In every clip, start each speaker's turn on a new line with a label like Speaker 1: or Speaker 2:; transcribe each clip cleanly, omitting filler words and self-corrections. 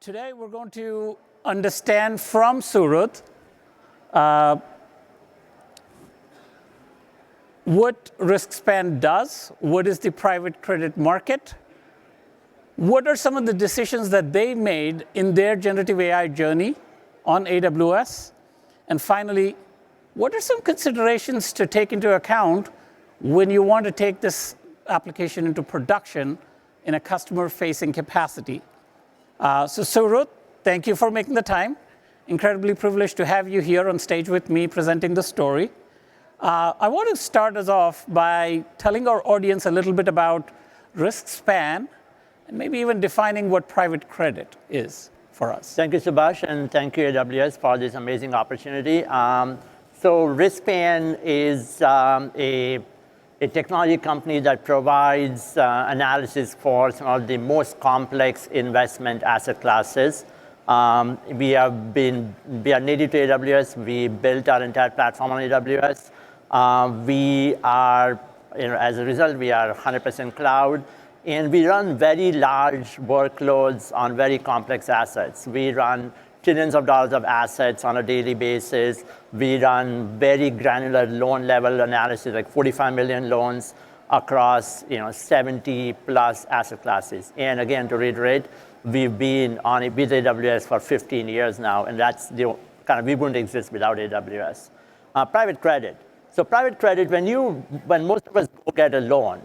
Speaker 1: Today we're going to understand from Surut what Riskspan does, what is the private credit market, what are some of the decisions that they made in their generative AI journey on AWS, and finally, what are some considerations to take into account when you want to take this application into production in a customer-facing capacity. So Surut, thank you for making the time. Incredibly privileged to have you here on stage with me presenting the story. I want to start us off by telling our audience a little bit about Riskspan, and maybe even defining what private credit is for us.
Speaker 2: Thank you, Subhash, and thank you, AWS, for this amazing opportunity. So Riskspan is a technology company that provides analysis for some of the most complex investment asset classes. We are native to AWS. We built our entire platform on AWS. We are, as a result, we are 100% cloud, and we run very large workloads on very complex assets. We run trillions of dollars of assets on a daily basis. We run very granular loan level analysis, like 45 million loans across 70 plus asset classes. And again, to reiterate, we've been on it with AWS for 15 years now, and that's the kind of, we wouldn't exist without AWS. Private credit. So private credit, when most of us go get a loan,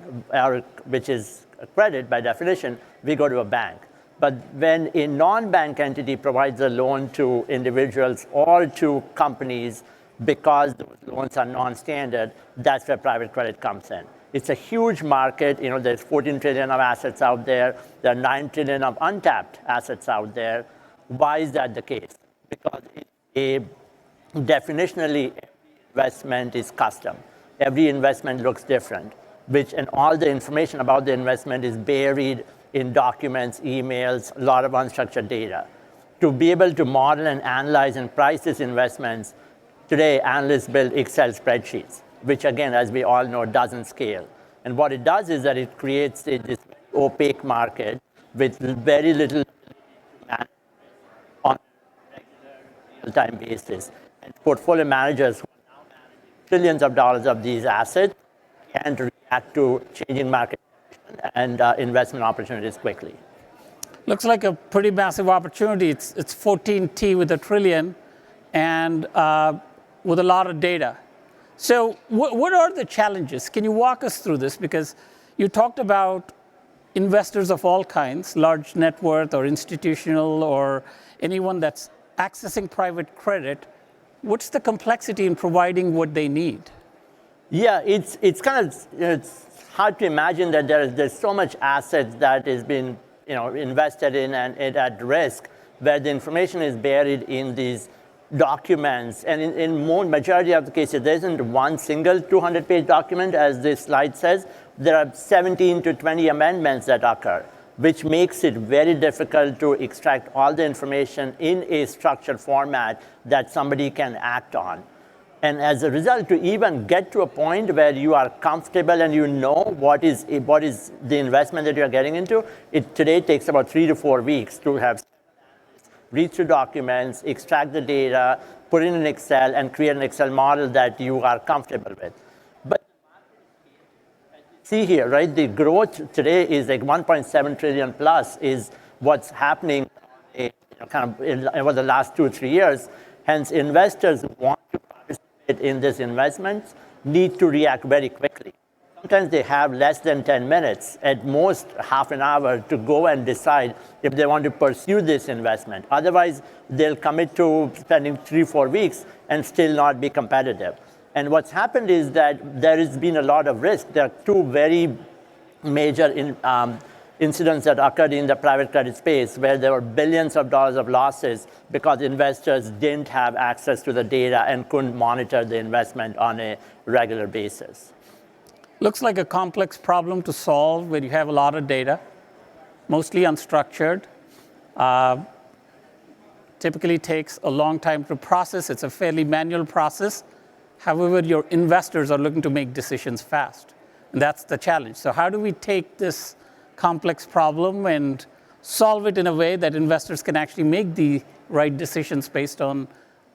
Speaker 2: which is a credit by definition, we go to a bank. But when a non-bank entity provides a loan to individuals or to companies, because those loans are non-standard, that's where private credit comes in. It's a huge market. There's 14 trillion of assets out there. There are 9 trillion of untapped assets out there. Why is that the case? Because definitionally, every investment is custom. Every investment looks different, and all the information about the investment is buried in documents, emails, a lot of unstructured data. To be able to model and analyze and price these investments, today analysts build Excel spreadsheets, which again, as we all know, doesn't scale. And what it does is that it creates this opaque market with very little management on a regular, real-time basis. And portfolio managers who are now managing trillions of dollars of these assets can react to changing market and investment opportunities quickly.
Speaker 1: Looks like a pretty massive opportunity. It's 14T with a trillion and with a lot of data. So what are the challenges? Can you walk us through this? Because you talked about investors of all kinds, large net worth or institutional or anyone that's accessing private credit. What's the complexity in providing what they need?
Speaker 2: Yeah, it's hard to imagine that there's so much assets that has been invested in and at risk, where the information is buried in these documents. And in majority of the cases, there isn't one single 200-page document, as this slide says. There are 17 to 20 amendments that occur, which makes it very difficult to extract all the information in a structured format that somebody can act on. And as a result, to even get to a point where you are comfortable and you know what is the investment that you're getting into, it today takes about 3 to 4 weeks to have read through documents, extract the data, put it in Excel, and create an Excel model that you are comfortable with. But see here, right? The growth today is like 1.7 trillion plus is what's happening over the last 2 or 3 years. Hence, investors who want to participate in this investment need to react very quickly. Sometimes they have less than 10 minutes, at most half an hour, to go and decide if they want to pursue this investment. Otherwise, they'll commit to spending 3-4 weeks and still not be competitive. And what's happened is that there has been a lot of risk. There are 2 very major incidents that occurred in the private credit space, where there were billions of dollars of losses because investors didn't have access to the data and couldn't monitor the investment on a regular basis.
Speaker 1: Looks like a complex problem to solve where you have a lot of data, mostly unstructured. Typically takes a long time to process. It's a fairly manual process. However, your investors are looking to make decisions fast. And that's the challenge. So how do we take this complex problem and solve it in a way that investors can actually make the right decisions based on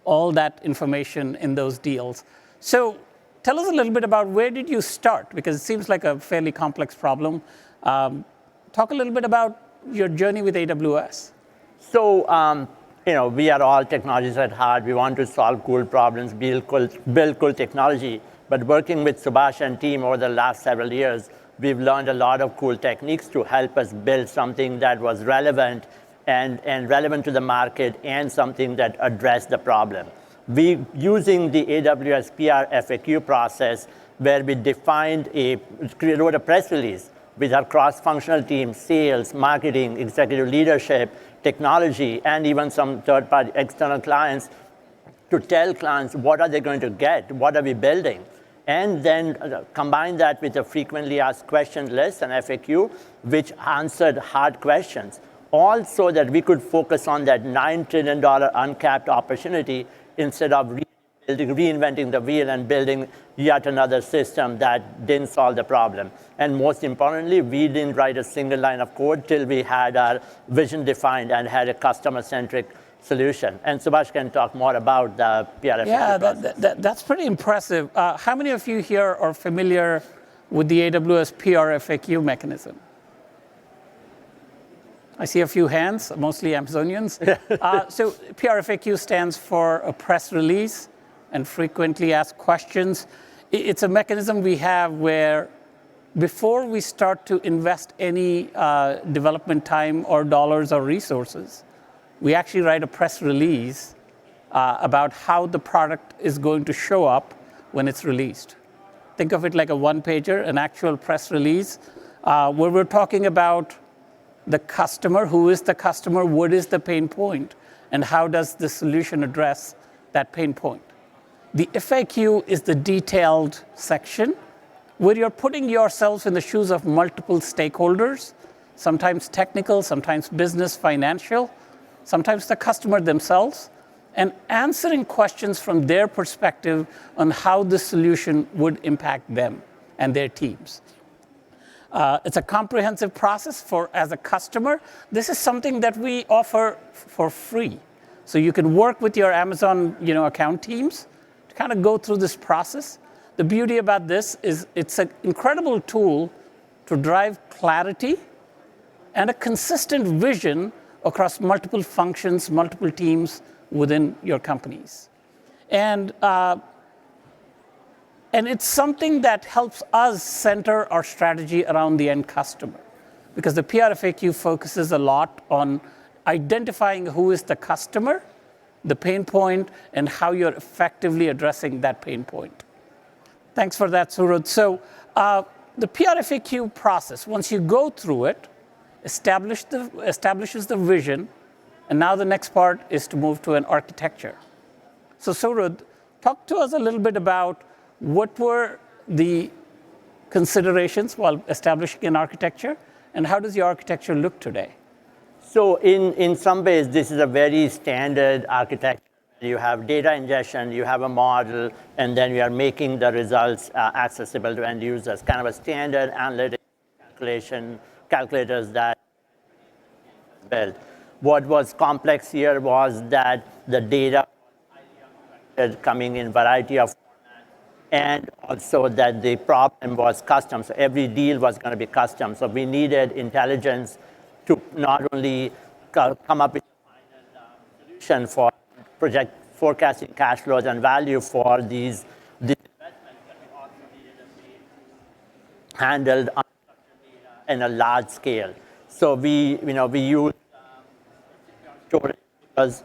Speaker 1: all that information in those deals. So tell us a little bit about where did you start? Because it seems like a fairly complex problem. Talk a little bit about your journey with AWS.
Speaker 2: So, we are all technologists at heart. We want to solve cool problems, build cool technology. But working with Subhash and team over the last several years, we've learned a lot of cool techniques to help us build something that was relevant and relevant to the market and something that addressed the problem. We using the AWS PR FAQ process where we wrote a press release with our cross-functional team, sales, marketing, executive leadership, technology, and even some third-party external clients to tell clients what are they going to get, what are we building. And then combine that with a frequently asked questions list, an FAQ, which answered hard questions, all so that we could focus on that $9 trillion uncapped opportunity instead of reinventing the wheel and building yet another system that didn't solve the problem. And most importantly, we didn't write a single line of code till we had our vision defined and had a customer-centric solution. And Subhash can talk more about the PRFAQ process.
Speaker 1: That's pretty impressive. How many of you here are familiar with the AWS PRFAQ mechanism? I see a few hands, mostly Amazonians. So PRFAQ stands for a press release and frequently asked questions. It's a mechanism we have where before we start to invest any development time or dollars or resources, we actually write a press release about how the product is going to show up when it's released. Think of it like a one-pager, an actual press release, where we're talking about the customer, who is the customer, what is the pain point, and how does the solution address that pain point. The FAQ is the detailed section where you're putting yourself in the shoes of multiple stakeholders, sometimes technical, sometimes business, financial, sometimes the customer themselves, and answering questions from their perspective on how the solution would impact them and their teams. It's a comprehensive process as a customer. This is something that we offer for free. So you can work with your Amazon account teams to kind of go through this process. The beauty about this is it's an incredible tool to drive clarity and a consistent vision across multiple functions, multiple teams within your companies. And it's something that helps us center our strategy around the end customer, because the PRFAQ focuses a lot on identifying who is the customer, the pain point, and how you're effectively addressing that pain point. Thanks for that, Surad. So the PRFAQ process, once you go through it, establishes the vision, and now the next part is to move to an architecture. So Surad, talk to us a little bit about what were the considerations while establishing an architecture, and how does your architecture look today?
Speaker 2: So in some ways, this is a very standard architecture. You have data ingestion, you have a model, and then you are making the results accessible to end users, kind of a standard analytic calculators that built. What was complex here was that the data was coming in variety of and also that the problem was custom. So every deal was going to be custom. So we needed intelligence to not only come up with a final solution for forecasting cash flows and value for these investments, but we also needed to be handled in a large scale. So we use storage because,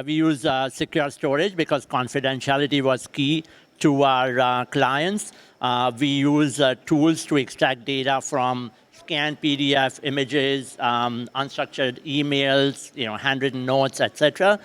Speaker 2: we use secure storage because confidentiality was key to our clients. We use tools to extract data from scanned PDF images, unstructured emails, handwritten notes, etc.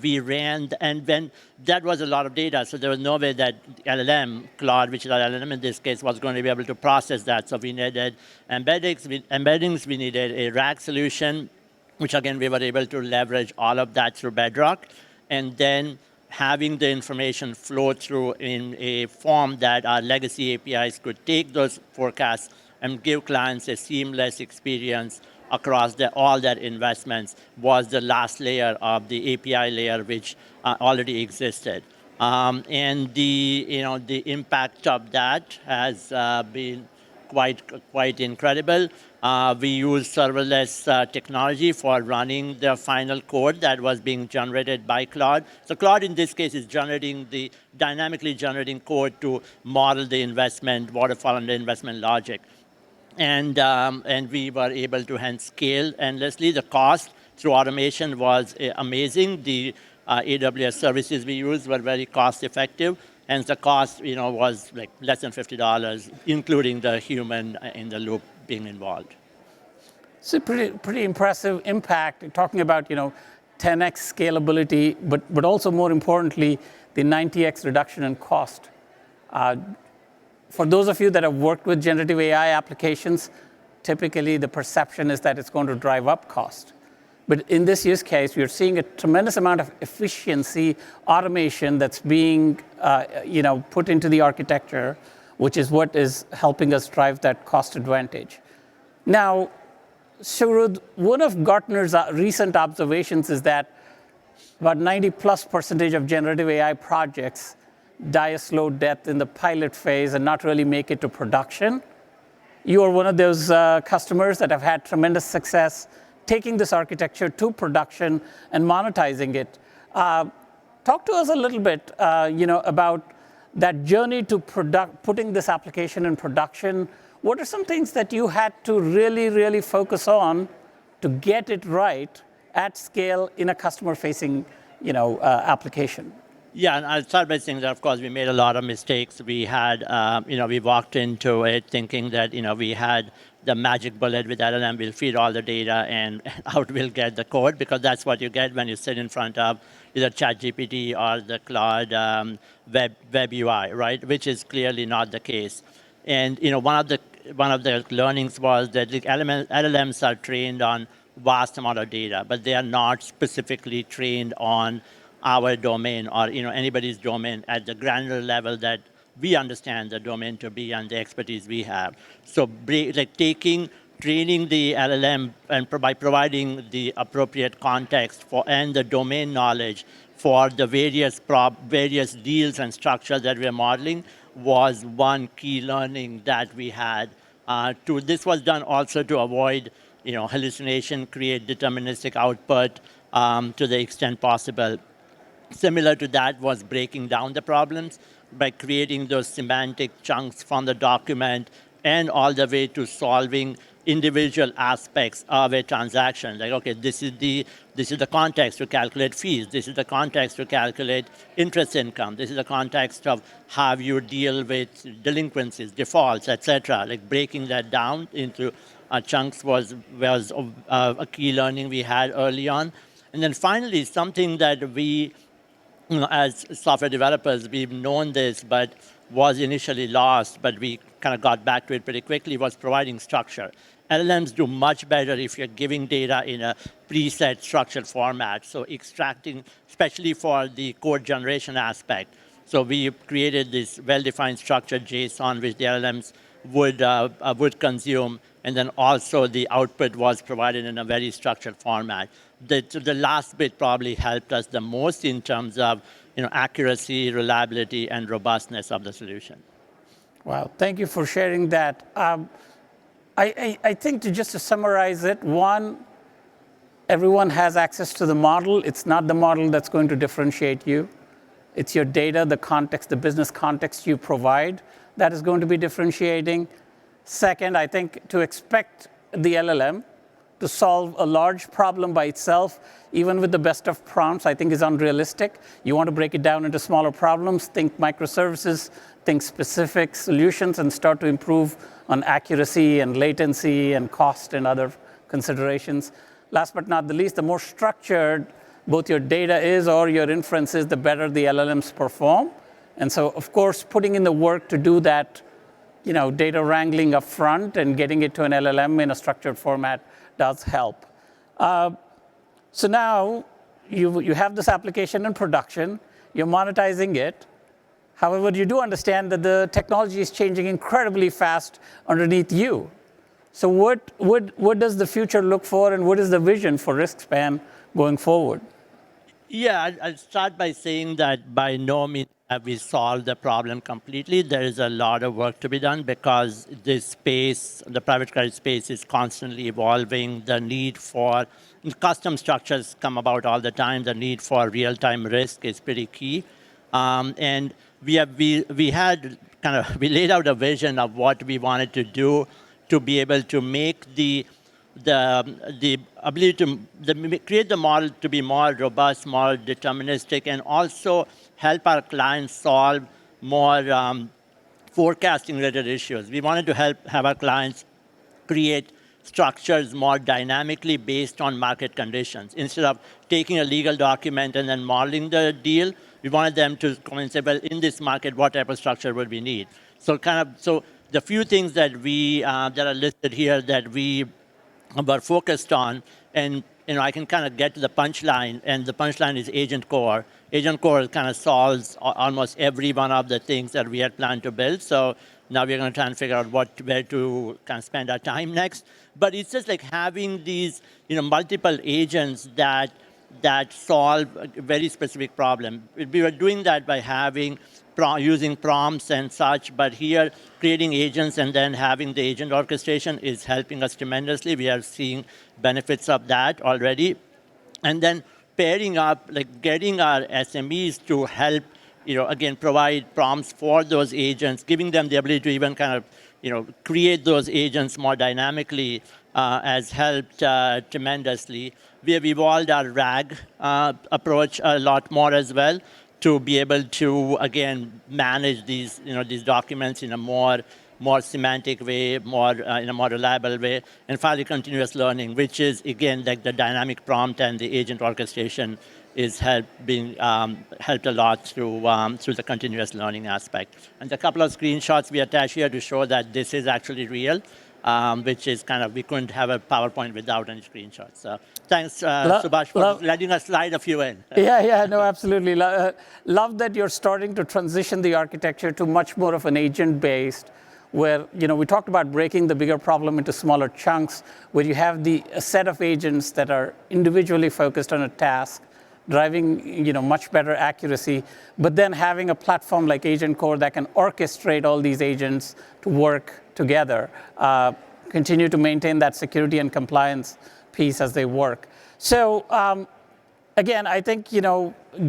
Speaker 2: We ran, and when that was a lot of data, so there was no way that LLM, Claude, which is our LLM in this case, was going to be able to process that. So we needed embeddings, we needed a RAG solution, which again, we were able to leverage all of that through Bedrock, and then having the information flow through in a form that our legacy APIs could take those forecasts, and give clients a seamless experience across all their investments was the last layer of the API layer, which already existed. And the impact of that has been quite incredible. We use serverless technology for running the final code that was being generated by Claude. So Claude, in this case, is dynamically generating code to model the investment, waterfall and the investment logic. And we were able to hence scale endlessly. The cost through automation was amazing. The AWS services we used were very cost effective. And the cost, was like less than $50, including the human in the loop being involved.
Speaker 1: So pretty impressive impact, talking about 10x scalability, but also more importantly, the 90x reduction in cost. For those of you that have worked with generative AI applications, typically the perception is that it's going to drive up cost. But in this use case, we're seeing a tremendous amount of efficiency, automation that's being put into the architecture, which is what is helping us drive that cost advantage. Now, Sharud, one of Gartner's recent observations is that about 90+% of generative AI projects die a slow death in the pilot phase and not really make it to production. You are one of those customers that have had tremendous success taking this architecture to production and monetizing it. Talk to us a little bit, about that journey to putting this application in production. What are some things that you had to really, really focus on to get it right at scale in a customer-facing, application?
Speaker 2: Yeah, and I'll start by saying that, of course, we made a lot of mistakes. We had, we walked into it thinking that, we had the magic bullet with LLM, we'll feed all the data and out we'll get the code, because that's what you get when you sit in front of either ChatGPT or the Claude web UI, right? Which is clearly not the case. And one of the learnings was that the LLMs are trained on vast amount of data, but they are not specifically trained on our domain or anybody's domain at the granular level that we understand the domain to be and the expertise we have. So training the LLM and by providing the appropriate context and the domain knowledge for the various deals and structures that we're modeling was one key learning that we had. This was done also to avoid hallucination, create deterministic output to the extent possible. Similar to that was breaking down the problems by creating those semantic chunks from the document and all the way to solving individual aspects of a transaction. Like, okay, this is the context to calculate fees. This is the context to calculate interest income. This is the context of how you deal with delinquencies, defaults, etc. Like breaking that down into chunks was a key learning we had early on. And then finally, something that we, as software developers, we've known this, but was initially lost, but we kind of got back to it pretty quickly, was providing structure. LLMs do much better if you're giving data in a preset structured format. So extracting, especially for the code generation aspect. So we created this well-defined structured JSON, which the LLMs would consume, and then also the output was provided in a very structured format. The last bit probably helped us the most in terms of accuracy, reliability, and robustness of the solution.
Speaker 1: Wow, thank you for sharing that. I think just to summarize it, one, everyone has access to the model. It's not the model that's going to differentiate you. It's your data, the context, the business context you provide that is going to be differentiating. Second, I think to expect the LLM to solve a large problem by itself, even with the best of prompts, I think is unrealistic. You want to break it down into smaller problems, think microservices, think specific solutions, and start to improve on accuracy and latency and cost and other considerations. Last but not the least, the more structured both your data is or your inference is, the better the LLMs perform. And so, of course, putting in the work to do that, data wrangling up front and getting it to an LLM in a structured format does help. So now you have this application in production, you're monetizing it. However, you do understand that the technology is changing incredibly fast underneath you. So what does the future look for, and what is the vision for Riskspan going forward?
Speaker 2: Yeah, I'll start by saying that by no means have we solved the problem completely. There is a lot of work to be done because this space, the private credit space, is constantly evolving. The need for custom structures come about all the time. The need for real-time risk is pretty key. And we laid out a vision of what we wanted to do to be able to make the ability to create the model to be more robust, more deterministic, and also help our clients solve more forecasting-related issues. We wanted to have our clients create structures more dynamically based on market conditions. Instead of taking a legal document and then modeling the deal, we wanted them to come and say, well, in this market, what type of structure would we need? So the few things that that are listed here that we were focused on, and I can kind of get to the punchline, and the punchline is Agent Core. Agent Core kind of solves almost every one of the things that we had planned to build. So now we're going to try and figure out where to kind of spend our time next. But it's just like having these multiple agents that solve a very specific problem. We were doing that by using prompts and such, but here creating agents and then having the agent orchestration is helping us tremendously. We are seeing benefits of that already. And then pairing up, like getting our SMEs to help, again, provide prompts for those agents, giving them the ability to even kind of, create those agents more dynamically has helped tremendously. We have evolved our RAG approach a lot more as well, to be able to, again, manage these documents in a more semantic way, in a more reliable way, and finally continuous learning, which is, again, like the dynamic prompt and the agent orchestration is helped a lot through the continuous learning aspect. And a couple of screenshots we attach here to show that this is actually real, which is we couldn't have a PowerPoint without any screenshots. So thanks, Subhash, for letting us slide a few in.
Speaker 1: Yeah, no, absolutely. Love that you're starting to transition the architecture to much more of an agent-based, where we talked about breaking the bigger problem into smaller chunks, where you have a set of agents that are individually focused on a task, driving much better accuracy, but then having a platform like Agent Core that can orchestrate all these agents to work together, continue to maintain that security and compliance piece as they work. So again, I think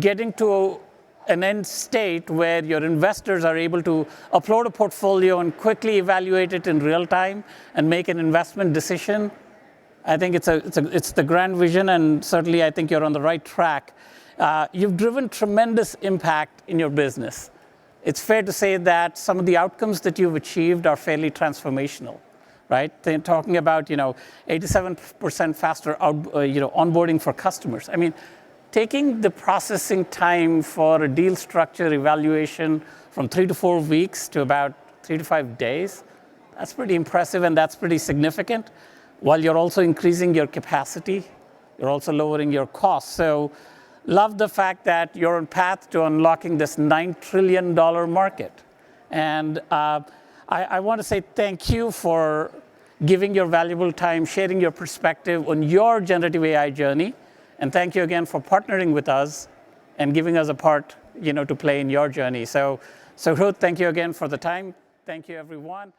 Speaker 1: getting to an end state where your investors are able to upload a portfolio and quickly evaluate it in real time and make an investment decision, I think it's the grand vision, and certainly I think you're on the right track. You've driven tremendous impact in your business. It's fair to say that some of the outcomes that you've achieved are fairly transformational, right? They're talking about 87% faster onboarding for customers. I mean, taking the processing time for a deal structure evaluation from 3 to 4 weeks to about 3 to 5 days, that's pretty impressive, and that's pretty significant. While you're also increasing your capacity, you're also lowering your costs. So love the fact that you're on path to unlocking this $9 trillion market. And I want to say thank you for giving your valuable time, sharing your perspective on your generative AI journey. And thank you again for partnering with us and giving us a part to play in your journey. So Ruth, thank you again for the time. Thank you, everyone.